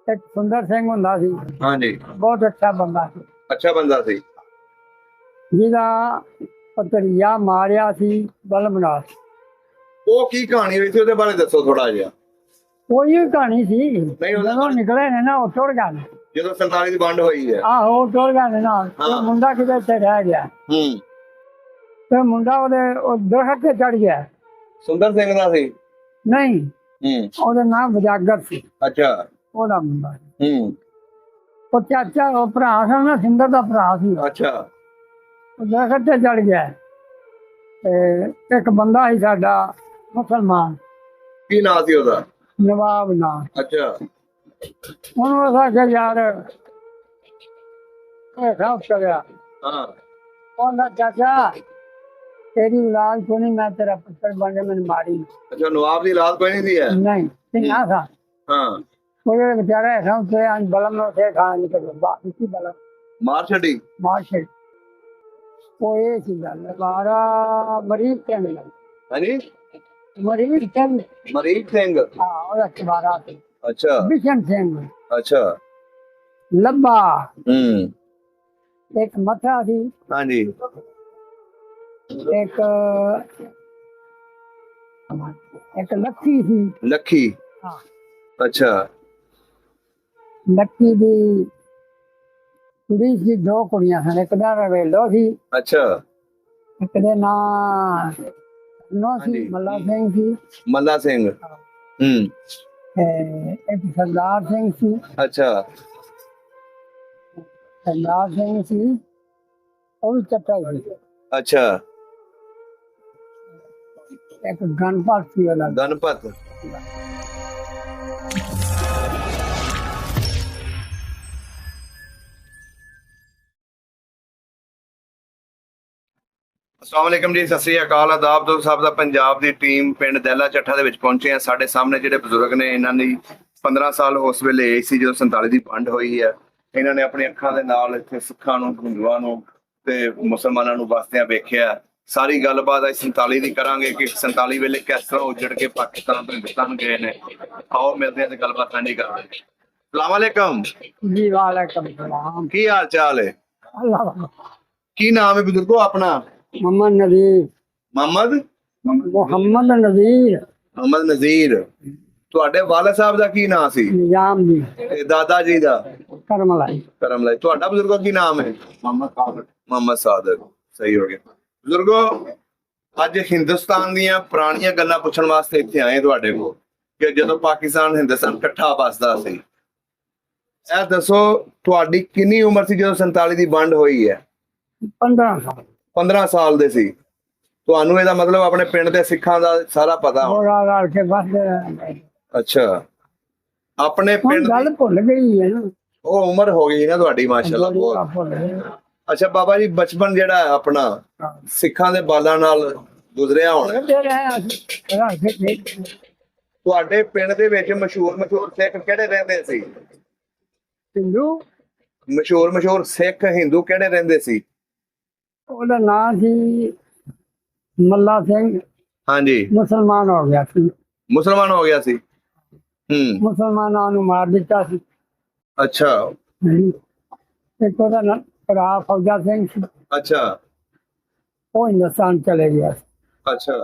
ਇੱਕ ਸੁੰਦਰ ਸਿੰਘ ਹੁੰਦਾ ਸੀ, ਹਾਂਜੀ। ਬਹੁਤ ਅੱਛਾ ਬੰਦਾ ਸੀ, ਅੱਛਾ ਬੰਦਾ ਸੀ। ਜਿਹਦਾ ਭਤਰੀਆ ਮਾਰਿਆ ਸੀ ਬਲਮ ਨਾਲ। ਉਹ ਕੀ ਕਹਾਣੀ ਹੋਈ ਸੀ, ਉਹਦੇ ਬਾਰੇ ਦੱਸੋ ਥੋੜਾ ਜਿਹਾ। ਕੋਈ ਕਹਾਣੀ ਸੀ, ਨਹੀਂ, ਉਹਦੇ ਜਦੋਂ ਨਿਕਲੇ ਨੇ ਨਾ ਉਹ ਟੁਰ ਗਏ। ਜਦੋਂ 47 ਦੀ ਵੰਡ ਹੋਈ ਹੈ। ਆਹੋ ਉਹ ਟੁਰ ਗਏ ਨੇ ਨਾ, ਉਹ ਮੁੰਡਾ ਕਿਤੇ ਇੱਥੇ ਰਹਿ ਗਿਆ। ਤੇ ਮੁੰਡਾ ਉਹ ਦਰਖਤ ਤੇ ਚੜ ਗਿਆ। ਸੁੰਦਰ ਸਿੰਘ ਦਾ ਸੀ? ਨਹੀਂ, ਉਹਦਾ ਨਾਮ ਵਜਾਗਰ ਸੀ। ਅੱਛਾ। ਉਹਦਾ ਮੁੰਡਾ ਉਹ ਚਾਚਾ, ਉਹ ਭਰਾ ਸੀ ਨਾ, ਸਿੰਦਰ ਦਾ ਭਰਾ ਸੀ। ਅੱਛਾ। ਉਹ ਦਰਖਤ ਤੇ ਚੜ ਗਿਆ। ਤੇ ਇੱਕ ਬੰਦਾ ਸੀ ਸਾਡਾ ਮੁਸਲਮਾਨ। ਕੀ ਨਾਂ ਸੀ ਉਹਦਾ? ਨਵਾਬ ਨਾਂ। ਅੱਛਾ। ਉਹਨੂੰ ਅਸਾਂ ਕਿ ਯਾਰ ਇਹ ਸਾਫ ਕਰਿਆ। ਹਾਂ। ਉਹਦਾ ਚਾਚਾ ਤੇਰੀ ਔਲਾਦ ਕੋਈ ਨਹੀਂ, ਮੈਂ ਤੇਰਾ ਪੁੱਤਰ ਬਣ ਕੇ ਮੈਨੂੰ ਮਾਰੀ। ਅੱਛਾ, ਨਵਾਬ ਦੀ ਔਲਾਦ ਕੋਈ ਨਹੀਂ ਸੀ? ਨਹੀਂ ਨਾ ਥਾ। ਹਾਂ। ਉਹ ਜਿਹੜੇ बेचारे समझते हैं बलम में से खाना निकल इसी बलम मार छड़ी? मार छड़ी। वो ये सी गल हमारा मरीज सिंह लग। हाँ जी, मरीज सिंह। मरीज सिंह? हाँ, और अखबारा से। अच्छा। बिशन सिंह। अच्छा। लब्बा। एक मथा थी। हाँ जी। एक लक्की थी। लक्की? हाँ। अच्छा। लक्की दी कुड़ी सी, दो कुड़ियां सन, एक दा रवेलो सी। अच्छा। एक दे ना नो सी मल्ला सिंह सी। मल्ला सिंह। एक सरदार सिंह सी। अच्छा। सरदार सिंह सी, वो भी चट्टा सी। अच्छा। एक गणपत सी वाला। गणपत? अस्सलाम वालेकुम जी, सत श्री अकाल, आदाब। दोस्त साहब ਦਾ ਪੰਜਾਬ ਦੀ ਟੀਮ ਪਿੰਡ ਦਹਿਲਾ ਚੱਠਾ ਦੇ ਵਿੱਚ ਪਹੁੰਚੇ ਆ। ਸਾਡੇ ਸਾਹਮਣੇ ਜਿਹੜੇ ਬਜ਼ੁਰਗ ਨੇ, ਇਹਨਾਂ ਦੀ 15 ਸਾਲ ਉਸ ਵੇਲੇ ਏਜ ਸੀ ਜਦੋਂ 47 ਦੀ ਵੰਡ ਹੋਈ ਹੈ। ਇਹਨਾਂ ਨੇ ਆਪਣੀ ਅੱਖਾਂ ਦੇ ਨਾਲ ਇੱਥੇ ਸਿੱਖਾਂ ਨੂੰ, ਹਿੰਦੂਆਂ ਨੂੰ ਤੇ ਮੁਸਲਮਾਨਾਂ ਨੂੰ ਵਸਦਿਆਂ ਵੇਖਿਆ। ਸਾਰੀ ਗੱਲਬਾਤ ਅੱਜ 47 ਦੀ ਕਰਾਂਗੇ ਕਿ 47 ਵੇਲੇ ਕਿਸ ਤਰ੍ਹਾਂ ਉੱਜੜ ਕੇ ਪਾਕਿਸਤਾਨ ਤੋਂ ਹਿੰਦੁਸਤਾਨ ਗਏ ਨੇ। ਆਓ ਮਿਲਦੇ ਹਾਂ ਤੇ ਗੱਲਬਾਤ ਸਾਂਝੀ ਕਰਦੇ। अस्सलाम वालेकुम जी। वालेकुम सलाम। की हाल चाल है? अल्लाह। की नाम है बुजुर्गो अपना? मोहम्मद नजीर। मोहम्मद? मोहम्मद नजीर। मोहम्मद नजीर। ਤੁਹਾਡੇ ਵਾਲਦ ਸਾਹਿਬ ਦਾ ਕੀ ਨਾਮ ਸੀ? ਨਿਜ਼ਾਮ ਜੀ। ਤੇ ਦਾਦਾ ਜੀ ਦਾ? ਕਰਮਲਾਈ। ਕਰਮਲਾਈ। ਤੁਹਾਡਾ ਬਜ਼ੁਰਗੋ ਕੀ ਨਾਮ ਹੈ? ਮੁਹੰਮਦ ਸਾਦਕ। ਮੁਹੰਮਦ ਸਾਦਕ, ਸਹੀ ਹੋ ਗਿਆ। ਬਜ਼ੁਰਗੋ, ਅੱਜ ਹਿੰਦੁਸਤਾਨ ਦੀਆਂ ਪੁਰਾਣੀਆਂ ਗੱਲਾਂ ਪੁੱਛਣ ਵਾਸਤੇ ਇੱਥੇ ਆਏ ਤੁਹਾਡੇ ਕੋਲ ਕਿ ਜਦੋਂ ਪਾਕਿਸਤਾਨ ਹਿੰਦੁਸਤਾਨ ਇਕੱਠਾ ਵੱਸਦਾ ਸੀ। ਇਹ ਦੱਸੋ, ਤੁਹਾਡੀ ਕਿੰਨੀ ਉਮਰ ਸੀ ਜਦੋਂ 47 ਦੀ ਵੰਡ ਹੋਈ ਹੈ? 15 ਸਾਲ। 15 ਸਾਲ ਦੇ ਸੀ। ਤੁਹਾਨੂੰ ਇਹਦਾ ਮਤਲਬ ਆਪਣੇ ਪਿੰਡ ਦੇ ਸਿੱਖਾਂ ਦਾ ਸਾਰਾ ਪਤਾ ਹੋਣਾ। ਹੋਰ ਰਲ ਕੇ ਬਸਦੇ ਰਹੇ। ਅੱਛਾ। ਆਪਣੇ ਪਿੰਡ ਗੱਲ ਭੁੱਲ ਗਈ ਹੈ ਨਾ, ਉਹ ਉਮਰ ਹੋ ਗਈ ਨਾ ਤੁਹਾਡੀ, ਮਾਸ਼ਾਅੱਲਾ ਬਹੁਤ। ਅੱਛਾ ਬਾਬਾ ਜੀ, ਬਚਪਨ ਜਿਹੜਾ ਹੈ ਆਪਣਾ ਸਿੱਖਾਂ ਦੇ ਬਾਲਾਂ ਨਾਲ ਗੁਜ਼ਰਿਆ ਹੋਣਾ। ਤੁਹਾਡੇ ਪਿੰਡ ਦੇ ਵਿੱਚ ਮਸ਼ਹੂਰ ਸਿੱਖ ਕਿਹੜੇ ਰਹਿੰਦੇ ਸੀ? ਹਿੰਦੂ। ਮਸ਼ਹੂਰ ਸਿੱਖ ਹਿੰਦੂ ਕਿਹੜੇ ਰਹਿੰਦੇ ਸੀ? ਉਹਦਾ ਨਾਂ ਸੀ ਮੱਲਾ ਸਿੰਘ। ਹਾਂਜੀ। ਮੁਸਲਮਾਨ ਹੋ ਗਿਆ ਸੀ। ਮੁਸਲਮਾਨ ਹੋ ਗਿਆ ਸੀ? ਮੁਸਲਮਾਨਾਂ ਨੂੰ ਮਾਰ ਦਿੱਤਾ ਸੀ। ਅੱਛਾ। ਇੱਕ ਉਹਦਾ ਭਰਾ ਫੌਜਾ ਸਿੰਘ ਸੀ। ਅੱਛਾ। ਉਹ ਹਿੰਦੁਸਤਾਨ ਚਲੇ ਗਿਆ ਸੀ। ਅੱਛਾ।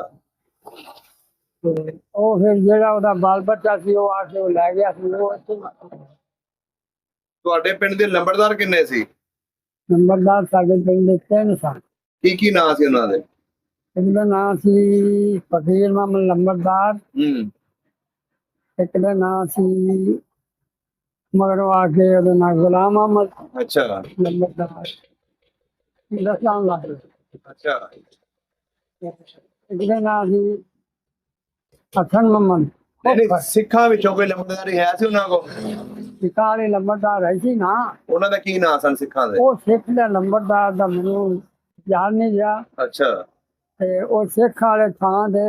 ਉਹ ਫਿਰ ਜਿਹੜਾ ਉਹਦਾ ਬਾਲ ਬੱਚਾ ਸੀ, ਉਹ ਆ ਕੇ ਉਹ ਲੈ ਗਿਆ ਸੀ। ਉਹ ਤੁਹਾਡੇ ਪਿੰਡ ਦੇ ਲੰਬੜਦਾਰ ਕਿੰਨੇ ਸੀ? ਨੰਬਰਦਾਰ ਸਾਡੇ ਪਿੰਡ ਦੇ 3 ਸਨ। ਕੀ ਨਾਂ ਸੀ ਉਹਨਾਂ ਦੇ? ਇੱਕ ਦਾ ਨਾਂ ਸੀ ਫਕੀਰ ਮੁਹੰਮਦ ਲੰਬੜਦਾਰ। ਇੱਕ ਦਾ ਨਾਂ ਸੀ ਮਗਰੋਂ ਆ ਕੇ ਉਹਦਾ ਨਾਂ ਗੁਲਾਮ ਅਹਿਮਦ। ਅੱਛਾ। ਲੰਬੜਦਾਰ। ਅੱਛਾ। ਇੱਕ ਦਾ ਨਾਂ ਸੀ ਹਸਨ ਮੁਹੰਮਦ। ਸਿੱਖਾਂ ਵਿੱਚੋਂ ਕੋਈ ਲੰਬੜਦਾਰੀ ਹੈ ਸੀ ਉਹਨਾਂ ਕੋਲ? ਸਿੱਖਾਂ ਲੰਬੜਦਾਰ ਹੈ ਸੀ ਨਾ। ਉਹਨਾਂ ਦਾ ਕੀ ਨਾਂ ਸਨ ਸਿੱਖਾਂ ਦੇ? ਉਹ ਸਿੱਖ ਦਾ ਲੰਬੜਦਾਰ ਦਾ ਮੈਨੂੰ ਯਾਦ ਨਹੀਂ ਰਿਹਾ। ਅੱਛਾ। ਤੇ ਉਹ ਸਿੱਖ ਵਾਲੇ ਥਾਂ ਦੇ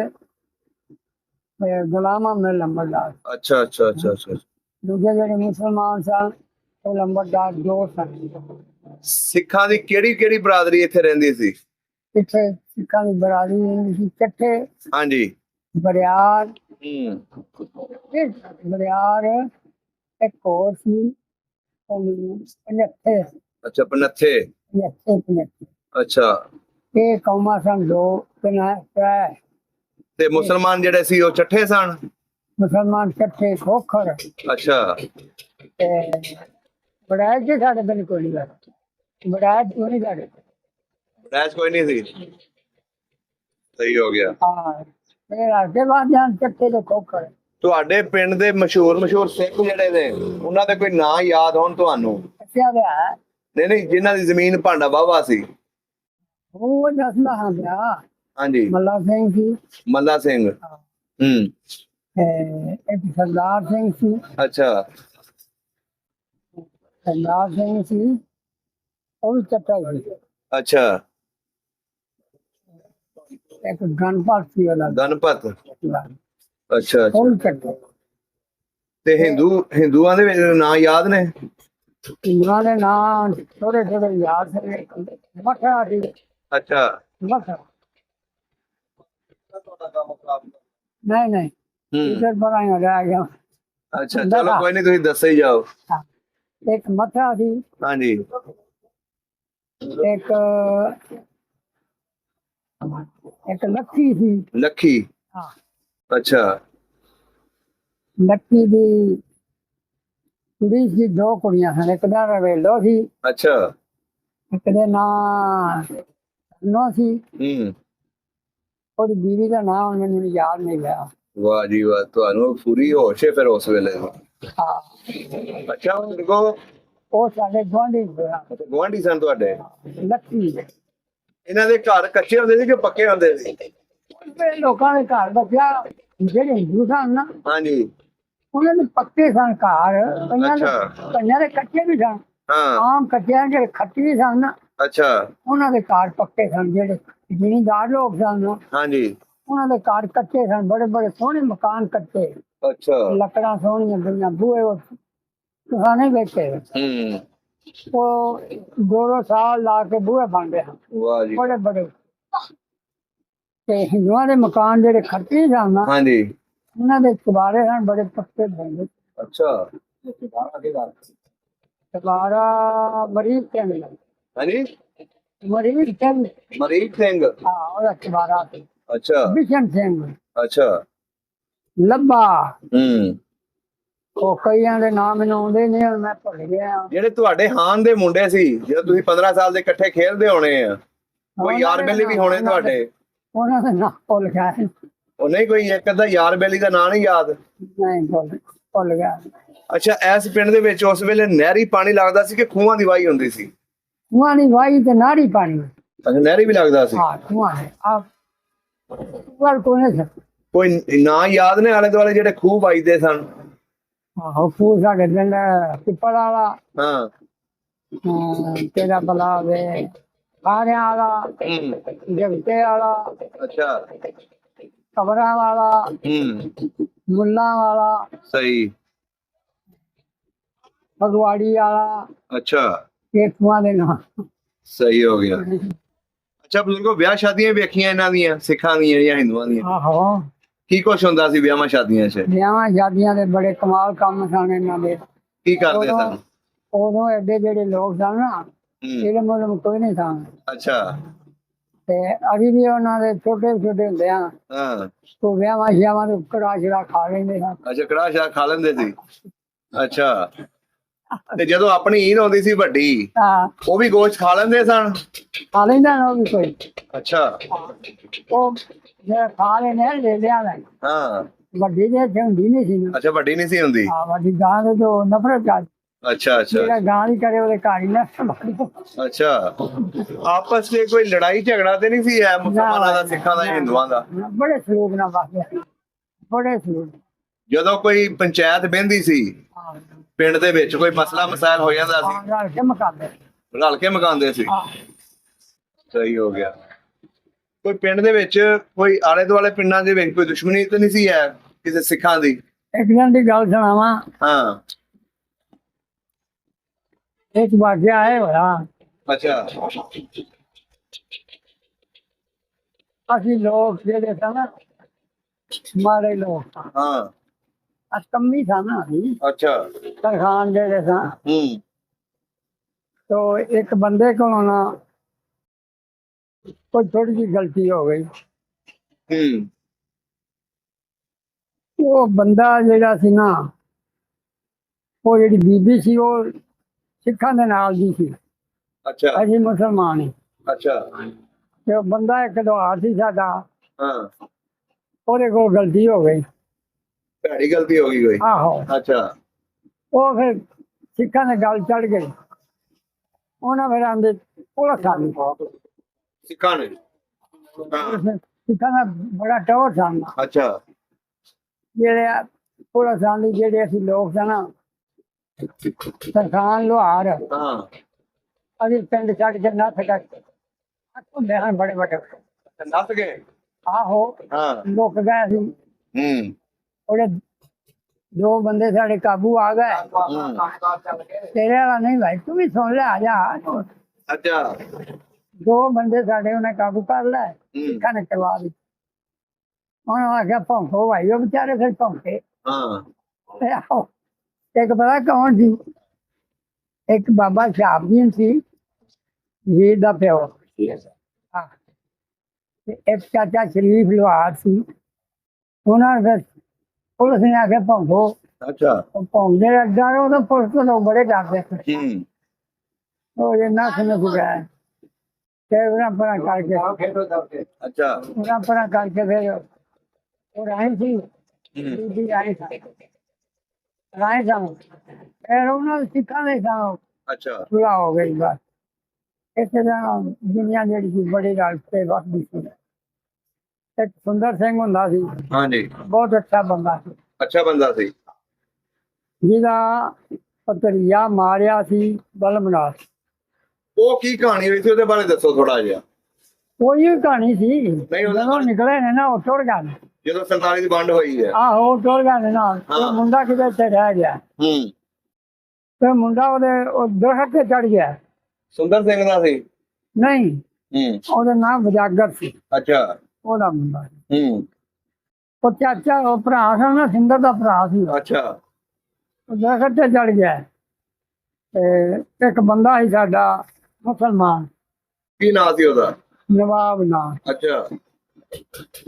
ਗੁਲਾਮ ਅਹਿਮਦ ਲੰਬੜਦਾਰ। ਅੱਛਾ ਅੱਛਾ ਅੱਛਾ ਅੱਛਾ। ਦੂਜੇ ਜਿਹੜੇ ਮੁਸਲਮਾਨ ਸਨ ਉਹ ਲੰਬੜਦਾਰ 2 ਸਨ। ਸਿੱਖਾਂ ਦੀ ਕਿਹੜੀ ਬਰਾਦਰੀ ਇੱਥੇ ਰਹਿੰਦੀ ਸੀ? ਇੱਥੇ ਸਿੱਖਾਂ ਦੀ ਬਰਾਦਰੀ ਰਹਿੰਦੀ ਸੀ ਚੱਠੇ। ਹਾਂਜੀ। ਬਰਿਆਰ। ਬਰਿਆਰ ਇੱਕ ਹੋਰ ਸੀ ਪਨੱਥੇ ਅੱਛਾ ਪਨੱਥੇ। ਪਨੱਥੇ ਅੱਛਾ ਇਹ ਕੌਮਾਂ ਸਨ ਦੋ ਤੈ ਤੇ ਮੁਸਲਮਾਨ ਜਿਹੜੇ ਸੀ ਉਹ ਚੱਠੇ ਸਨ। ਮੁਸਲਮਾਨ ਇਕੱਠੇ ਖੋਖਰ ਅੱਛਾ ਤੇ ਬੜਾਇਤ ਜੀ ਸਾਡੇ ਬਿਲਕੁਲ ਨਹੀਂ ਗੱਲ ਬੜਾਇਤ ਕਿਉਂ ਨਹੀਂ ਸਾਡੇ ਬੈਸ ਕੋਈ ਨਹੀਂ ਸੀ। ਸਹੀ ਹੋ ਗਿਆ। ਹਾਂ ਇਹ ਰਾਜੇ ਬਾਦਿਆਂ ਇਕੱਠੇ ਤੇ ਖੋਖਰ ਤੁਹਾਡੇ ਪਿੰਡ ਦੇ ਮਸ਼ਹੂਰ ਸਿੱਖ ਜਿਹੜੇ ਨੇ ਉਹਨਾਂ ਦੇ ਕੋਈ ਨਾਂ ਯਾਦ ਹੋਣ ਤੁਹਾਨੂੰ? ਅੱਛਾ ਵਿਆਹ ਨਹੀਂ ਜਿਨ੍ਹਾਂ ਦੀ ਜ਼ਮੀਨ ਭਾਂਡਾ ਬਾਵਾ ਸੀ। ਉਹ ਦੱਸਦਾ ਹਾਂ ਵਿਆਹ ਹਾਂਜੀ ਮੱਲਾ ਸਿੰਘ ਸੀ। ਮੱਲਾ ਸਿੰਘ। ਇੱਕ ਸਰਦਾਰ ਸਿੰਘ ਸੀ। ਅੱਛਾ ਸਰਦਾਰ ਸਿੰਘ ਸੀ ਉਹ ਵੀ ਚੱਟਾ ਸੀ। ਅੱਛਾ ਇੱਕ ਗਣਪਤ ਸੀ ਉਹਦਾ ਗਣਪਤ। ਅੱਛਾ ਉਹ ਵੀ ਚੱਟਾ। ਤੇ ਹਿੰਦੂਆਂ ਦੇ ਵਿੱਚ ਨਾਂ ਯਾਦ ਨੇ? ਹਿੰਦੂਆਂ ਦੇ ਨਾਂ ਥੋੜੇ ਥੋੜੇ ਯਾਦ ਸੀ। ਮੱਠਾ ਸੀ। ਅੱਛਾ ਮੱਠਾ ਨਹੀਂ ਇਧਰ ਬਣਾਇਆ ਰਹਿ ਗਿਆ। ਅੱਛਾ ਚਲੋ ਕੋਈ ਨਹੀਂ ਤੁਸੀਂ ਦੱਸੇ ਹੀ ਜਾਓ। ਇੱਕ ਮੱਠਾ ਸੀ। ਹਾਂਜੀ ਇੱਕ ਲੱਖੀ ਸੀ। ਲੱਖੀ। ਹਾਂ ਅੱਛਾ ਲੱਖੀ ਦੀ ਕੁੜੀ ਸੀ ਦੋ ਕੁੜੀਆਂ ਸਨ ਇੱਕ ਦਾ ਰਵੇਲੋ ਸੀ। ਅੱਛਾ ਇੱਕ ਦੇ ਨਾਂ ਨੋ ਸੀ। ਉਹਦੀ ਬੀਵੀ ਦਾ ਨਾਮ ਮੈਨੂੰ ਯਾਦ ਨਹੀਂ ਰਿਹਾ। ਵਾਹ ਜੀ ਵਾਹ ਤੁਹਾਨੂੰ ਪੂਰੀ ਹੋਸ਼ ਹੈ ਫਿਰ ਉਸ ਵੇਲੇ। ਹਾਂ ਅੱਛਾ ਦੇਖੋ ਉਹ ਸਾਡੇ ਗੁਆਂਢੀ ਸਨ ਤੁਹਾਡੇ। ਲੱਖੀ ਇਹਨਾਂ ਦੇ ਘਰ ਕੱਚੇ ਹੁੰਦੇ ਸੀ ਕਿ ਪੱਕੇ ਹੁੰਦੇ ਸੀ? ਲੋਕਾਂ ਦੇ ਘਰ ਬੱਚਾ ਜਿਹੜੇ ਹਿੰਦੂ ਸਨ ਨਾ ਹਾਂਜੀ ਉਹਨਾਂ ਦੇ ਪੱਕੇ ਸਨ ਘਰ। ਕਈਆਂ ਦੇ ਕੱਚੇ ਵੀ ਸਨ। ਆਮ ਕੱਚਿਆਂ ਜਿਹੜੇ ਖੱਟੀ ਸਨ ਨਾ ਅੱਛਾ ਉਹਨਾਂ ਦੇ ਘਰ ਪੱਕੇ ਸਨ। ਜਿਹੜੇ ਜ਼ਿਮੀਂਦਾਰ ਲੋਕ ਸਨ ਹਾਂਜੀ ਉਹਨਾਂ ਦੇ ਘਰ ਕੱਚੇ ਸਨ। ਬੜੇ ਬੜੇ ਸੋਹਣੇ ਮਕਾਨ ਕੱਚੇ। ਅੱਛਾ ਲੱਕੜਾਂ ਸੋਹਣੀਆਂ ਗਈਆਂ ਬੂਹੇ ਪੁਰਾਣੇ ਵੇਚੇ। ਉਹ 2 ਸਾਲ ਲਾ ਕੇ ਬੂਹੇ ਬਣ ਗਏ। ਵਾਹ ਜੀ ਬੜੇ ਬੜੇ ਤੇ ਹਿੰਦੂਆਂ ਦੇ ਮਕਾਨ ਜਿਹੜੇ ਖੱਟੀ ਸਨ ਨਾ ਹਾਂਜੀ ਉਹਨਾਂ ਦੇ ਚੁਬਾਰੇ ਸਨ ਬੜੇ ਪੱਕੇ ਬਣਦੇ। ਅੱਛਾ ਚੁਬਾਰਾ ਮਰੀਜ਼ ਸਿੰਘ ਹਾਂਜੀ ਮਰੀਜ਼ ਸਿੰਘ ਮਰੀਕ ਸਿੰਘ। ਹਾਂ ਉਹਦਾ ਚੁਬਾਰਾ ਸੀ। ਅੱਛਾ ਬਿਸ਼ਨ ਸਿੰਘ ਅੱਛਾ ਲੱਭਾ। ਉਹ ਕਈਆਂ ਦੇ ਨਾਮ ਮੈਨੂੰ ਆਉਂਦੇ ਨਹੀਂ ਹੁਣ ਮੈਂ ਭੁੱਲ ਗਿਆ। ਜਿਹੜੇ ਤੁਹਾਡੇ ਹਾਨ ਦੇ ਮੁੰਡੇ ਸੀ ਜਦੋਂ ਤੁਸੀਂ 15 ਸਾਲ ਦੇ ਇਕੱਠੇ ਖੇਡਦੇ ਹੋਣੇ ਆ ਕੋਈ ਯਾਰ ਬੇਲੀ ਵੀ ਹੋਣੇ ਤੁਹਾਡੇ? ਉਹਨਾਂ ਦੇ ਨਾਮ ਭੁੱਲ ਗਿਆ। ਉਹ ਨਹੀਂ ਕੋਈ ਇੱਕ ਅੱਧਾ ਯਾਰ ਬੇਲੀ ਦਾ ਨਾਂ ਨਹੀਂ ਯਾਦ? ਨਹੀਂ ਭੁੱਲ ਗਿਆ। ਅੱਛਾ ਇਸ ਪਿੰਡ ਦੇ ਵਿੱਚ ਉਸ ਵੇਲੇ ਨਹਿਰੀ ਪਾਣੀ ਲੱਗਦਾ ਸੀ ਕਿ ਖੂਹਾਂ ਦੀ ਵਾਹੀ ਹੁੰਦੀ ਸੀ? ਖੂਹਾਂ ਦੀ ਵਾਹੀ ਤੇ ਨਾੜੀ ਪਾਣੀ। ਅੱਛਾ ਨਹਿਰੀ ਵੀ ਲੱਗਦਾ ਸੀ। ਹਾਂ ਖੂਹਾਂ ਹੈ ਆਪ ਕੋਈ ਨਾਂ ਯਾਦ ਨੇ ਆਲੇ ਦੁਆਲੇ ਜਿਹੜੇ ਖੂਹ ਵੱਜਦੇ ਸਨ? ਆਹੋ ਖੂਹ ਸਾਡੇ ਪਿੰਡ ਪਿੱਪਲ ਵਾਲਾ। ਹਾਂ ਤੇਰਾ ਬਲਾ ਵੇ ਸਾਰਿਆਂ ਵਾਲਾ ਜਗਤੇ ਵਾਲਾ। ਅੱਛਾ ਕਬਰਾਂ ਵਾਲਾ ਮੁੱਲਾਂ ਵਾਲਾ ਸਹੀ ਫਗਵਾੜੀ ਵਾਲਾ। ਅੱਛਾ ਇਹ ਖੂਹਾਂ ਦੇ ਨਾਂ। ਸਹੀ ਹੋ ਗਿਆ। ਅੱਛਾ ਬਜ਼ੁਰਗੋ ਵਿਆਹ ਸ਼ਾਦੀਆਂ ਵੇਖੀਆਂ ਇਹਨਾਂ ਦੀਆਂ ਸਿੱਖਾਂ ਦੀਆਂ ਜਾਂ ਹਿੰਦੂਆਂ ਦੀਆਂ? ਆਹੋ ਕੀ ਕੁਛ ਹੁੰਦਾ ਸੀ ਵਿਆਹਾਂ ਸ਼ਾਦੀਆਂ 'ਚ? ਵਿਆਹਾਂ ਸ਼ਾਦੀਆਂ ਦੇ ਬੜੇ ਕਮਾਲ ਕੰਮ ਸਨ ਇਹਨਾਂ ਦੇ। ਕੀ ਕਰਦੇ ਸਨ? ਉਦੋਂ ਐਡੇ ਜਿਹੜੇ ਲੋਕ ਸਨ ਨਾ ਇਹਦੇ ਮੁੱਲ ਕੋਈ ਨਹੀਂ ਸਨ। ਅੱਛਾ ਤੇ ਅਸੀਂ ਵੀ ਉਹਨਾਂ ਦੇ ਛੋਟੇ ਛੋਟੇ ਹੁੰਦੇ ਆ ਉਹ ਵਿਆਹਾਂ ਸ਼ਾਵਾਂ ਦੇ ਕੜਾਹ ਛੜਾ ਖਾ ਲੈਂਦੇ ਸਨ। ਅੱਛਾ ਕੜਾਹ ਸ਼ਾਹ ਖਾ ਲੈਂਦੇ ਸੀ। ਅੱਛਾ ਤੇ ਜਦੋਂ ਆਪਣੀ ਈਦ ਆਉਂਦੀ ਸੀ ਵੱਡੀ ਉਹ ਵੀ ਗੋਸ਼ਤ ਖਾ ਲੈਂਦੇ ਸਨ? ਖਾ ਲੈਂਦਾ ਉਹ ਵੀ ਕੋਈ। ਅੱਛਾ ਉਹ ਜਿਹੜਾ ਖਾ ਲੈਂਦੇ ਲੈ ਲਿਆ ਵੱਡੀ ਦੇ ਹੁੰਦੀ ਨਹੀਂ ਸੀ। ਅੱਛਾ ਵੱਡੀ ਨਹੀਂ ਸੀ ਹੁੰਦੀ। ਵੱਡੀ ਗਾਂ ਦੇ ਜੋ ਨਫ਼ਰਤ ਆ। ਅੱਛਾ ਅੱਛਾ ਜਿਹੜਾ ਗਾਂ ਹੀ ਕਰੇ ਉਹਦੇ ਘਰ ਹੀ ਨਾ। ਅੱਛਾ ਆਪਸ ਵਿੱਚ ਕੋਈ ਲੜਾਈ ਝਗੜਾ ਤੇ ਨਹੀਂ ਸੀ ਹੈ ਮੁਸਲਮਾਨਾਂ ਦਾ ਸਿੱਖਾਂ ਦਾ ਹਿੰਦੂਆਂ ਦਾ? ਬੜੇ ਸਲੂਕ ਨਾਲ ਵਾਕਿਆ ਬੜੇ ਸਲੂਕ। ਜਦੋਂ ਕੋਈ ਪੰਚਾਇਤ ਬਹਿੰਦੀ ਸੀ ਪਿੰਡ ਦੇ ਵਿੱਚ ਕੋਈ ਮਸਲਾ ਮਸਾਇਲ ਹੋ ਜਾਂਦਾ ਸੀ ਰਲ ਕੇ ਮਕਾਉਂਦੇ ਸੀ। ਸਹੀ ਹੋ ਗਿਆ। ਕੋਈ ਪਿੰਡ ਦੇ ਵਿੱਚ ਕੋਈ ਆਲੇ ਦੁਆਲੇ ਪਿੰਡਾਂ ਦੇ ਵਿੱਚ ਕੋਈ ਦੁਸ਼ਮਣੀ ਤਾਂ ਨਹੀਂ ਸੀ ਹੈ ਕਿਸੇ ਸਿੱਖਾਂ ਦੀ? ਇੱਕ ਦਿਨ ਦੀ ਗੱਲ ਸੁਣਾਵਾਂ। ਹਾਂ ਇੱਕ ਵਾਕਿਆ ਹੈ ਹੋਇਆ। ਅੱਛਾ ਅਸੀਂ ਲੋਕ ਜਿਹੜੇ ਸਨ ਮਾੜੇ ਲੋਕ ਹਾਂ ਅਸਕੰਮੀ ਥਾ ਨਾ ਅभी अच्छा तरखान दे रहे था। तो एक बंदे को ना कोई थोड़ी सी गलती हो गई। वो बंदा जेड़ा सी ना वो जेड़ी बीबी सी वो सिखां दे नाल दी सी, अच्छा असी मुसलमान ही। अच्छा ते वो बंदा एक दोहार सी साडा, हाँ ओदे कोल गलती हो गई। भैड़ी गलती हो गई कोई आहो अच्छा वो फिर सिखां दे गल चढ़ गई। उन्हें फिर आंदे पुलिस आ गई। सिखा ने हाँ सिखां दा बड़ा टौर सामना अच्छा जेड़े पुलिस आंदी जेड़े असी लोग थे ना तरखान लोहार हाँ अभी पिंड छड़ के नत्थ गए हुंदे हन बड़े बड़े। नस गए आहो हाँ लुक गए सी। ਉਹਦੇ दो बंदे साढ़े काबू आ गए। तेरे वाला नहीं भाई तू भी सुन ले आ जा। अच्छा दो बंदे साढ़े उन्हें काबू कर लिया, सिखा ने करवा दी। उन्होंने आख्या भौंको भाई वो बेचारे फिर भौंके। हाँ एक पता कौन सी, एक बाबा शहाबदीन सी वीर दा प्यो। हाँ। ते एक चाचा शरीफ लोहार सी। उन्होंने फिर पुलिस ने आख्या भौंको, अच्छा भौंकने लगा रहो तो पुलिस तो लोग बड़े डरते। वो ये नस नस गए ते उन्हें परा करके अच्छा उन्हें परा करके फिर वो राही सी बीबी राही सी राही सा फिर उन्होंने सिखा नहीं था अच्छा पूरा हो गई बस। इस तरह दुनिया जी सी बड़ी गल से वसदी सी। एक सुंदर सिंह हुंदा सी, हाँ जी बहुत अच्छा बंदा सी, अच्छा बंदा सी ਜਿਹਦਾ ਭਤਰੀਆ ਮਾਰਿਆ ਸੀ ਬਲਮਨਾਥ। ਉਹ ਕੀ ਕਹਾਣੀ ਹੋਈ ਸੀ ਉਹਦੇ ਬਾਰੇ ਦੱਸੋ ਥੋੜਾ ਜਿਹਾ ਉਹੀ ਕਹਾਣੀ ਸੀ। ਉਹਦੇ ਜਦੋਂ ਨਿਕਲੇ ਨੇ ਨਾ ਉਹ ਟੁਰ ਗਏ ਨੇ। ਜਦੋਂ 47 ਦੀ ਵੰਡ ਹੋਈ ਹੈ ਆਹੋ ਟੁਰ ਗਏ ਨੇ ਨਾ। ਉਹ ਮੁੰਡਾ ਕਿਤੇ ਇੱਥੇ ਰਹਿ ਗਿਆ ਤੇ ਮੁੰਡਾ ਉਹ ਦਰਖਤ ਤੇ ਚੜ ਗਿਆ। ਸੁੰਦਰ ਸਿੰਘ ਦਾ ਸੀ ਨਹੀਂ ਉਹਦਾ ਨਾਮ ਵਜਾਗਰ ਸੀ। ਅੱਛਾ ਉਹਦਾ ਮੁੰਡਾ ਉਹ ਚਾਚਾ ਉਹ ਭਰਾ ਸੀ ਨਾ ਸਿੰਦਰ ਦਾ ਭਰਾ ਸੀ। ਅੱਛਾ ਉਹ ਦਰਖਤ ਤੇ ਚੜ ਗਿਆ ਤੇ ਇੱਕ ਬੰਦਾ ਸੀ ਸਾਡਾ ਮੁਸਲਮਾਨ ਕੀ ਨਾਂ ਸੀ ਉਹਦਾ ਨਵਾਬ ਨਾਂ। ਅੱਛਾ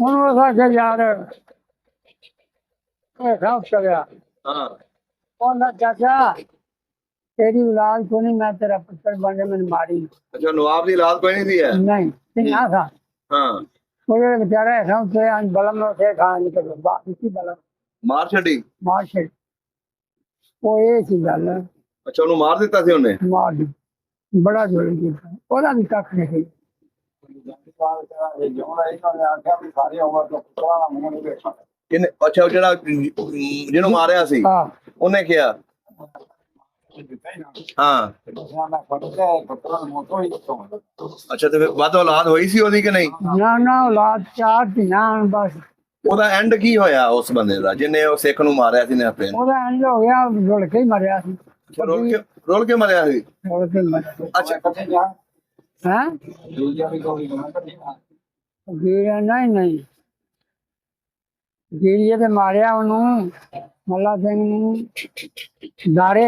ਉਹਨੂੰ ਅਸਾਂ ਆਖਿਆ ਯਾਰ ਇਹ ਸਾਫ ਕਰਿਆ। ਹਾਂ ਉਹਦਾ ਚਾਚਾ तेरी औलाद को नहीं मैं तेरा पुत्र बन के मैंने मारी ਅੱਛਾ ਨਵਾਬ ਦੀ ਔਲਾਦ ਕੋਈ ਨਹੀਂ ਸੀ ਹੈ नहीं ना था। ਹਾਂ वो जो बेचारा ऐसा उसे आज बलम में से खा निकल बात इसी बलम ਮਾਰ ਛੱਡੀ मार छड़ वो ये सी गल ਅੱਛਾ ਉਹਨੂੰ ਮਾਰ ਦਿੱਤਾ ਸੀ ਉਹਨੇ मार दी बड़ा जोड़ी की ओदा भी कख नहीं ਕਿੰਨੇ ਅੱਛਾ ਉਹ ਜਿਹੜਾ ਜਿਹਨੂੰ ਮਾਰਿਆ ਸੀ हाँ ਉਹਨੇ ਕਿਹਾ ਹਾਂ ਅੱਛਾ ਤੇ ਫਿਰ ਵੱਧ ਔਲਾਦ ਹੋਈ ਸੀ ਉਹਦੀ ਕਿ ਨਹੀਂ ना ना औलाद चार धियां बस ਉਹਦਾ ਐਂਡ ਕੀ ਹੋਇਆ ਉਸ ਬੰਦੇ ਦਾ ਜਿਹਨੇ ਉਹ ਸਿੱਖ ਨੂੰ ਮਾਰਿਆ ਸੀ ਨੇ ਆਪਣੇ ओदा इंज हो गया रुल के ही मरिया सी। ਰੋਲ ਕੇ ਮਰਿਆ ਸੀ रुल के ही मरिया ਅੱਛਾ हैं गिरिया नहीं नहीं गिरिया ते मारिया ਉਹਨੂੰ ਮੱਲਾ ਸਿੰਘ ਨੂੰ ਦਾਰੇ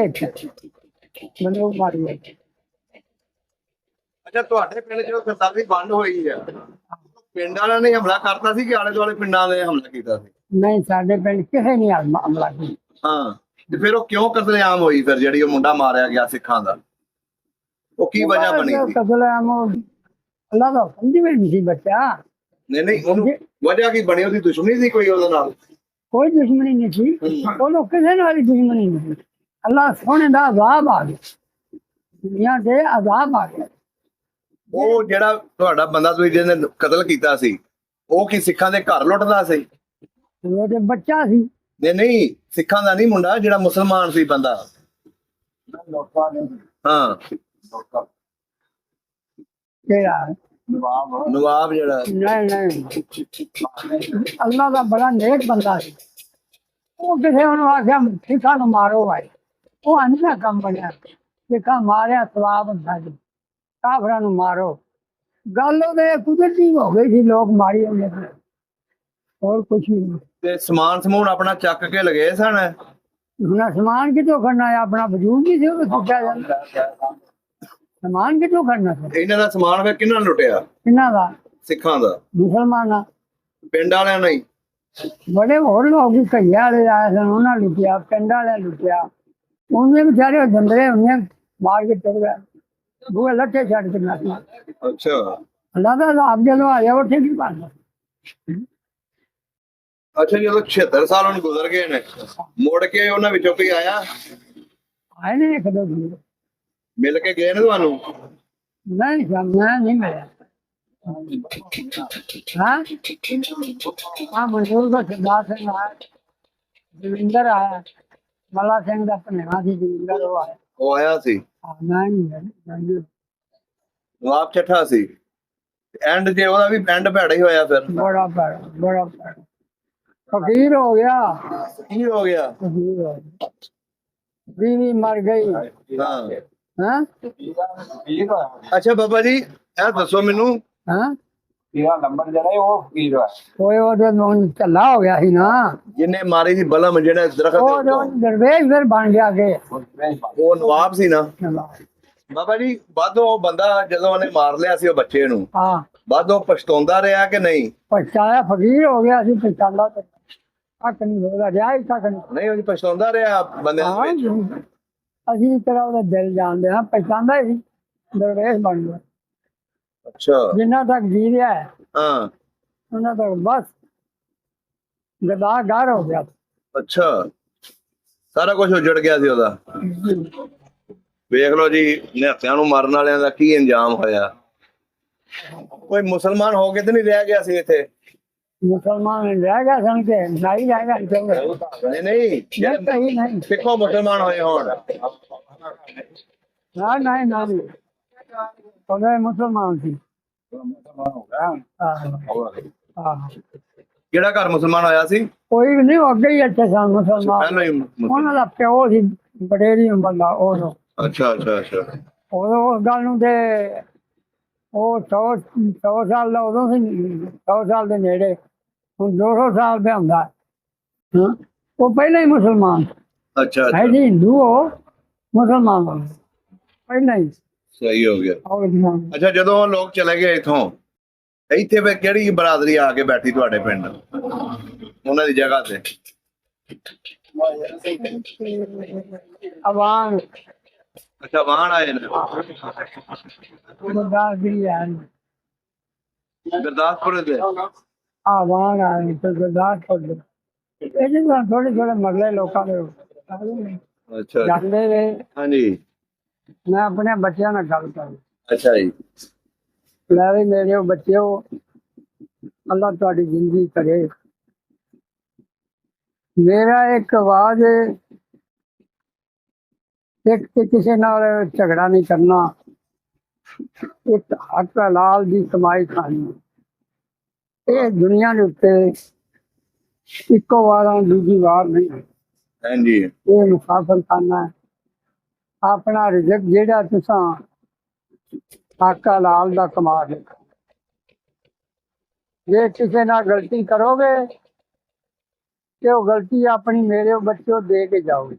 ਬੰਦੂਕ ਮਾਰੀ। ਅੱਛਾ ਤੁਹਾਡੇ ਪਿੰਡ ਜਦੋਂ ਸਰਦਾਰ ਦੀ ਵੰਡ ਹੋਈ ਆ ਪਿੰਡ ਵਾਲਿਆਂ ਨੇ ਹਮਲਾ ਕਰਤਾ ਸੀ ਕਿ ਆਲੇ ਦੁਆਲੇ ਪਿੰਡਾਂ ਨੇ ਹਮਲਾ ਕੀਤਾ ਸੀ ਨਹੀਂ ਸਾਡੇ ਪਿੰਡ ਕਿਸੇ ਨੇ ਹਮਲਾ ਕੀਤਾ। ਹਾਂ ਤੇ ਫਿਰ ਉਹ ਕਿਉਂ ਕਤਲੇਆਮ ਹੋਈ ਫਿਰ ਜਿਹੜੀ ਉਹ ਮੁੰਡਾ ਮਾਰਿਆ ਗਿਆ ਸਿੱਖਾਂ ਦਾ ਉਹ ਕੀ ਵਜ੍ਹਾ ਬਣੀ ਸੀ ਕਤਲੇਆਮ ਅੱਲਾ ਦਾ ਹੁਕਮ ਦੀ ਵੀ ਨਹੀਂ ਸੀ ਬੱਚਾ। ਨਹੀਂ ਉਹਨੂੰ ਵਜ੍ਹਾ ਕੀ ਬਣੀ ਉਹਦੀ ਦੁਸ਼ਮਣੀ ਸੀ ਕੋਈ ਉਹਦੇ ਨਾਲ ਕੋਈ ਦੁਸ਼ਮਣੀ ਨਹੀਂ ਸੀ ਉਹਨੂੰ ਕਿਸੇ ਨਾਲ ਵੀ ਦੁਸ਼ਮਣੀ ਨਹੀਂ ਸੀ। ਅੱਲਾ ਸੋਹਣੇ ਦਾ ਅਜ਼ਾਬ ਆ ਗਿਆ ਦੁਨੀਆ ਤੇ ਅਜ਼ਾਬ ਆ ਗਿਆ। ਉਹ ਜਿਹੜਾ ਤੁਹਾਡਾ ਬੰਦਾ ਤੁਸੀਂ ਜਿਹਨੇ ਕਤਲ ਕੀਤਾ ਸੀ ਉਹ ਕੀ ਸਿੱਖਾਂ ਦੇ ਘਰ ਲੁੱਟਦਾ ਸੀ ਉਹ ਤੇ ਬੱਚਾ ਸੀ। ਨਹੀਂ ਸਿੱਖਾਂ ਦਾ ਨਹੀਂ ਮੁੰਡਾ ਜਿਹੜਾ ਮੁਸਲਮਾਨ ਸੀ ਬੰਦਾ ਹਾਂ ਕਿਹੜਾ ਨਵਾਬ ਜਿਹੜਾ ਨਹੀਂ ਨਹੀਂ ਅੱਲਾ ਦਾ ਬੜਾ ਨੇਕ ਬੰਦਾ ਸੀ। ਉਹ ਕਿਸੇ ਉਹਨੂੰ ਆਖਿਆ ਸਿੱਖਾਂ ਨੂੰ ਮਾਰੋ ਭਾਈ ਉਹ ਅੰਨਾ ਕੰਮ ਬਣਿਆ ਸਿੱਖਾਂ ਮਾਰਿਆ ਸਵਾਬ ਹੁੰਦਾ ਜੀ ਕਾਫਰਾਂ ਨੂੰ ਮਾਰੋ। ਗੱਲ ਉਹਦੇ ਕੁਦਰਤੀ ਹੋ ਗਈ ਸੀ ਲੋਕ ਮਾਰੀ ਉਹਨੇ ਹੋਰ ਕੁਛ ਨਹੀਂ। ਤੇ ਸਮਾਨ ਸਮੂਨ ਆਪਣਾ ਚੱਕ ਕੇ ਲਗੇ ਸਨ। ਹੁਣ ਸਮਾਨ ਕਿਤੋਂ ਖੜਨਾ ਹੈ? ਆਪਣਾ ਵਜੂਦ ਹੀ ਸੀ ਉਹ ਸੁੱਟਿਆ ਜਾਂਦਾ। ਸਮਾਨ ਕਿਤੋਂ ਖੜਨਾ ਸੀ? ਇਹਨਾਂ ਦਾ ਸਮਾਨ ਫਿਰ ਕਿਹਨਾਂ ਨੇ ਲੁੱਟਿਆ? ਕਿੰਨਾ ਦਾ? ਸਿੱਖਾਂ ਦਾ, ਮੁਸਲਮਾਨਾਂ। ਪਿੰਡ ਵਾਲਿਆਂ ਨੇ ਹੀ? ਬੜੇ ਹੋਰ ਲੋਕ ਵੀ ਕਈਆਂ ਵਾਲੇ ਆਏ ਸਨ, ਉਹਨਾਂ ਲੁੱਟਿਆ, ਪਿੰਡ ਵਾਲਿਆਂ ਲੁੱਟਿਆ। ਉਹਨੇ ਵਿਚਾਰੇ ਜੰਦਰੇ ਉਹਨੇ ਮਾਰ ਕੇ ਤੁਰ ਗਏ, ਬੂਹੇ ਲੱਠੇ ਛੱਡ ਕੇ ਨਾ। ਅੱਛਾ। ਅੱਲਾ ਦਾ ਆਪ ਜਦੋਂ ਆ ਜਾਓ ਉੱਥੇ ਕੀ ਬਣਦਾ? ਅੱਛਾ, ਜਦੋਂ 76 ਸਾਲ ਹੁਣ ਗੁਜ਼ਰ ਗਏ ਨੇ, ਮੁੜ ਕੇ ਉਹਨਾਂ ਵਿੱਚੋਂ ਕੋਈ ਆਇਆ ਆਏ ਨੇ ਇੱਕ ਦੋ ਦਿਨ। ਮਿਲ ਕੇ ਗਏ ਨੇ ਤੁਹਾਨੂੰ? ਨਹੀਂ ਮੈਂ ਨਹੀਂ ਮਿਲਿਆ। हाँ हाँ मंजूर को सरदार सिंह आया, जविंदर आया, मल्ला सिंह का भनेवा सी जविंदर वो आया। ਉਹ ਆਇਆ ਸੀ, हाँ, मैं नहीं ਨਵਾਬ ਚੱਠਾ ਸੀ। ਐਂਡ ਜੇ ਉਹਦਾ ਵੀ ਐਂਡ ਭੈੜਾ ਹੀ ਹੋਇਆ ਫਿਰ। बड़ा फकीर हो गया। ਕੀ ਹੋ ਗਿਆ? फकीर हो गया, बीवी मर गई। ਹਾਂ। हाँ ਅੱਛਾ ਬਾਬਾ ਜੀ, ਇਹ ਦੱਸੋ ਮੈਨੂੰ, हाँ ਇਹਦਾ ਨੰਬਰ ਜਿਹੜਾ ਹੈ ਉਹ ਫਕੀਰ ਹੈ। कोई वो जो झल्ला हो गया ही ना, ਜਿਹਨੇ ਮਾਰੀ ਸੀ ਬਲਮ ਜਿਹੜੇ ਦਰਖਤ वो ਦੇ जो ਉੱਤੋਂ, दरवेश फिर बन गया के। ਉਹ ਨਵਾਬ ਸੀ ਨਾ? ਬਾਬਾ ਜੀ, ਬਾਦੋਂ ਉਹ ਬੰਦਾ ਜਦੋਂ ਉਹਨੇ ਮਾਰ ਲਿਆ ਸੀ ਉਹ ਬੱਚੇ ਨੂੰ, हाँ ਬਾਦੋਂ ਪਛਤਾਉਂਦਾ ਰਿਹਾ ਕਿ ਨਹੀਂ? पछताया, फकीर हो गया सी, पछतांदा तो कख नहीं होगा, जाए कख नहीं। ਨਹੀਂ, ਉਹ ਪਛਤਾਉਂਦਾ ਰਿਹਾ ਬੰਦੇ ਦੇ ਹਾਂ ਵਿੱਚ? ਅਸੀਂ ਇਸ ਤਰ੍ਹਾਂ ਉਹਦਾ ਦਿਲ ਜਾਣਦੇ ਹਾਂ, ਪਛਾਣਦਾ ਹੀ ਦਰਵੇਸ਼ ਬਣ ਗਿਆ। ਅੱਛਾ। ਜਿੰਨਾ ਤੱਕ ਜੀ ਰਿਹਾ ਹੈ ਹਾਂ। ਉਹਨਾਂ ਤੱਕ ਬਸ ਗਦਾਗਰ ਹੋ ਗਿਆ। ਅੱਛਾ, ਸਾਰਾ ਕੁਝ ਉਜੜ ਗਿਆ ਸੀ ਉਹਦਾ। ਵੇਖ ਲਓ ਜੀ, ਨਿਹੱਤਿਆਂ ਨੂੰ ਮਾਰਨ ਵਾਲਿਆਂ ਦਾ ਕੀ ਅੰਜਾਮ ਹੋਇਆ। ਕੋਈ ਮੁਸਲਮਾਨ ਹੋ ਕੇ ਤੇ ਨਹੀਂ ਰਹਿ ਗਿਆ ਸੀ ਇੱਥੇ? ਮੁਸਲਮਾਨ ਰਹਿ ਗਿਆ ਸਨ ਕੇ ਨਹੀਂ ਜਾਏਗਾ ਨਹੀਂ ਨਹੀਂ, ਜਿਹੜੇ ਨਹੀਂ ਨਹੀਂ ਸਿੱਖੋ ਮੁਸਲਮਾਨ ਹੋਏ ਹੋਣ। ਨਾ ਨਹੀਂ ਨਾ ਉਹਦੇ ਮੁਸਲਮਾਨ ਸੀ। ਆਹ ਕਿਹੜਾ ਘਰ ਮੁਸਲਮਾਨ ਹੋਇਆ ਸੀ? ਕੋਈ ਵੀ ਨਹੀਂ, ਉਹ ਅੱਗੇ ਹੀ ਅੱਛੇ ਸਨ ਮੁਸਲਮਾਨ। ਪਹਿਲਾਂ ਹੀ ਉਹਨਾਂ ਦਾ ਪਿਓ ਸੀ ਬਡੇਰੀ ਬੰਦਾ ਉਦੋਂ। ਅੱਛਾ ਅੱਛਾ ਅੱਛਾ। ਉਦੋਂ ਉਸ ਗੱਲ ਨੂੰ ਤੇ ਉਹ 100 ਸਾਲ ਦਾ ਉਦੋਂ ਸੀ, 100 ਸਾਲ ਦੇ ਨੇੜੇ। ਹੁਣ 200 ਸਾਲ ਦਾ ਹੁੰਦਾ। ਹਾਂ, ਉਹ ਪਹਿਲਾਂ ਹੀ ਮੁਸਲਮਾਨ ਅੱਛਾ ਹੈ ਜੀ, ਹਿੰਦੂ ਉਹ ਮੁਸਲਮਾਨ ਪਹਿਲਾਂ ਹੀ। ਸਹੀ ਹੋ ਗਿਆ। ਔਰ ਅੱਛਾ, ਜਦੋਂ ਉਹ ਲੋਕ ਚਲੇ ਗਏ ਇਥੋਂ, ਇੱਥੇ ਫਿਰ ਕਿਹੜੀ ਬਰਾਦਰੀ ਆ ਕੇ ਬੈਠੀ ਤੁਹਾਡੇ ਪਿੰਡ ਉਹਨਾਂ ਦੀ ਜਗ੍ਹਾ ਤੇ? ਅਵਾਨ ਅੱਛਾ, ਵਾਹਣ ਆਏ ਨੇ। ਗੁਰਦਾਸਪੁਰੀ ਹੈ, ਗੁਰਦਾਸਪੁਰ ਦੇ? ਆਵਾਨ ਆਏ ਤੇ ਗੁਰਦਾਸਪੁਰ ਦੇ। ਇਹਦੇ ਨਾਲ ਥੋੜੇ ਮਰਲੇ ਲੋਕਾਂ ਦੇ ਅੱਛਾ ਜਾਂਦੇ ਰਹੇ। ਹਾਂਜੀ। ਮੈਂ ਆਪਣੇ ਬੱਚਿਆਂ ਨਾਲ ਗੱਲ ਕਰੀ, ਅੱਛਾ ਜੀ। ਲੈ ਵੀ ਮੇਰੇ ਬੱਚਿਓ, ਅੱਲਾ ਤੁਹਾਡੀ ਜ਼ਿੰਦਗੀ ਕਰੇ। ਮੇਰਾ ਇੱਕ ਆਵਾਜ਼ ਇੱਕ ਤੇ ਕਿਸੇ ਨਾਲ ਝਗੜਾ ਨਹੀਂ ਕਰਨਾ, ਇੱਕ ਹੱਕ ਹਲਾਲ ਦੀ ਕਮਾਈ ਖਾਣੀ। ਇਹ ਦੁਨੀਆ ਦੇ ਉੱਤੇ ਇੱਕੋ ਵਾਰ ਦੂਜੀ ਵਾਰ ਨਹੀਂ, ਹਾਂਜੀ। ਇਹ ਮੁਸਾਫਰ ਖਾਨਾ ਹੈ। ਆਪਣਾ ਰਿਜ਼ਕ ਜਿਹੜਾ ਤੁਸੀਂ ਹੱਕ ਹਲਾਲ ਦਾ ਕਮਾ ਕੇ, ਜੇ ਕਿਸੇ ਨਾਲ ਗਲਤੀ ਕਰੋਗੇ ਤੇ ਉਹ ਗਲਤੀ ਆਪਣੀ ਮੇਰੇ ਬੱਚਿਓ ਦੇ ਕੇ ਜਾਓਗੇ।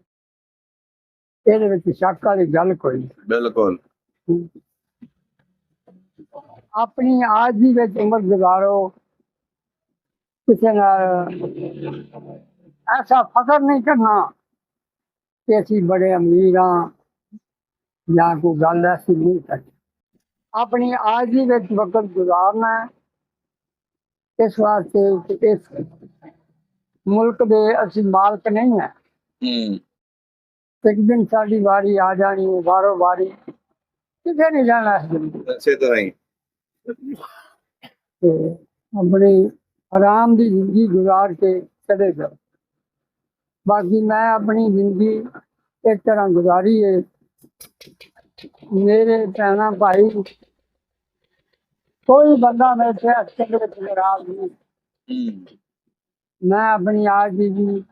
ਇਹਦੇ ਵਿੱਚ ਸ਼ੱਕ ਵਾਲੀ ਗੱਲ ਕੋਈ ਨਹੀਂ। ਬਿਲਕੁਲ। ਆਪਣੀ ਆਜੀ ਵਿੱਚ ਉਮਰ ਗੁਜ਼ਾਰੋ, ਕਿਸੇ ਨਾਲ ਐਸਾ ਫਖਰ ਨਹੀਂ ਕਰਨਾ ਕਿ ਅਸੀਂ ਬੜੇ ਅਮੀਰ ਹਾਂ ਜਾਂ ਕੋਈ ਗੱਲ ਐਸੀ ਨਹੀਂ ਕਰਨੀ। ਆਪਣੀ ਆਜੀ ਵਿੱਚ ਵਕਤ ਗੁਜ਼ਾਰਨਾ ਹੈ। ਇਸ ਵਾਸਤੇ ਕਿ ਇਸ ਮੁਲਕ ਦੇ ਅਸੀਂ ਮਾਲਕ ਨਹੀਂ ਹੈ। ਇੱਕ ਦਿਨ ਸਾਡੀ ਵਾਰੀ ਆ ਜਾਣੀ ਹੈ, ਵਾਰੋ ਵਾਰੀ ਕਿਤੇ ਨਹੀਂ ਜਾਣਾ ਇਸ ਦਿਨ। ਇਸੇ ਤਰ੍ਹਾਂ ਹੀ ਤੇ ਆਪਣੀ ਆਰਾਮ ਦੀ ਜ਼ਿੰਦਗੀ ਗੁਜ਼ਾਰ ਕੇ ਚਲੇ ਜਾਓ। ਬਾਕੀ ਮੈਂ ਆਪਣੀ ਜ਼ਿੰਦਗੀ ਇਸ ਤਰ੍ਹਾਂ ਗੁਜ਼ਾਰੀ ਹੈ। ਮੇਰੇ ਭੈਣਾਂ ਭਾਈ, ਕੋਈ ਬੰਦਾ ਮੇਰੇ ਤੇ ਅੱਛੇ ਵਿੱਚ ਨਾਰਾਜ਼ ਨਹੀਂ। ਮੈਂ ਆਪਣੀ आज ਦੀ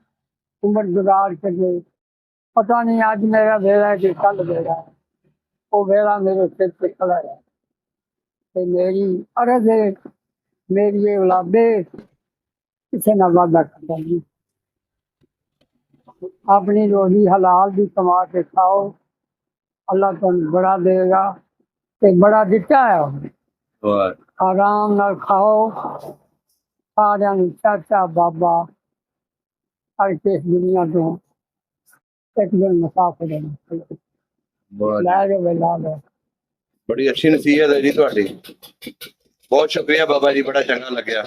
ਉਮਰ ਗੁਜ਼ਾਰ ਕੇ, ਪਤਾ ਨਹੀਂ ਅੱਜ ਮੇਰਾ ਵੇਲਾ ਹੈ ਕਿ ਕੱਲ ਵੇਲਾ ਹੈ, ਉਹ ਵੇਲਾ ਮੇਰੇ ਸਿਰ ਤੇ ਖੜਾ ਹੈ। ਤੇ ਮੇਰੀ ਅਰਜ਼ ਹੈ, ਮੇਰੀ ਇਹ ਔਲਾਦੇ ਕਿਸੇ ਨਾਲ ਵਾਦਾ ਕਰਦਾ ਨਹੀਂ। ਆਪਣੀ ਰੋਜ਼ੀ ਹਲਾਲ ਦੀ ਕਮਾ ਕੇ ਖਾਓ, ਅੱਲਾਹ ਤੁਹਾਨੂੰ ਬੜਾ ਦੇਗਾ ਤੇ ਬੜਾ ਦਿੱਤਾ ਹੈ ਉਹਨੇ। ਵਾਹ ਆਰਾਮ ਨਾਲ ਖਾਓ, ਸਾਰਿਆਂ ਨੂੰ ਚਾਚਾ ਬਾਬਾ ਹਰ ਕਿਸ ਦੁਨੀਆ ਤੋਂ ਇੱਕ ਦਿਨ ਮੁਸਾਫਿਰ ਨੇ ਵਾਹ ਜੀ। ਲੈ ਜਾਓ ਲਾ ਲਓ। ਬੜੀ ਅੱਛੀ ਨਸੀਹਤ ਹੈ ਜੀ ਤੁਹਾਡੀ। ਬਹੁਤ ਸ਼ੁਕਰੀਆ ਬਾਬਾ ਜੀ, ਬੜਾ ਚੰਗਾ ਲੱਗਿਆ।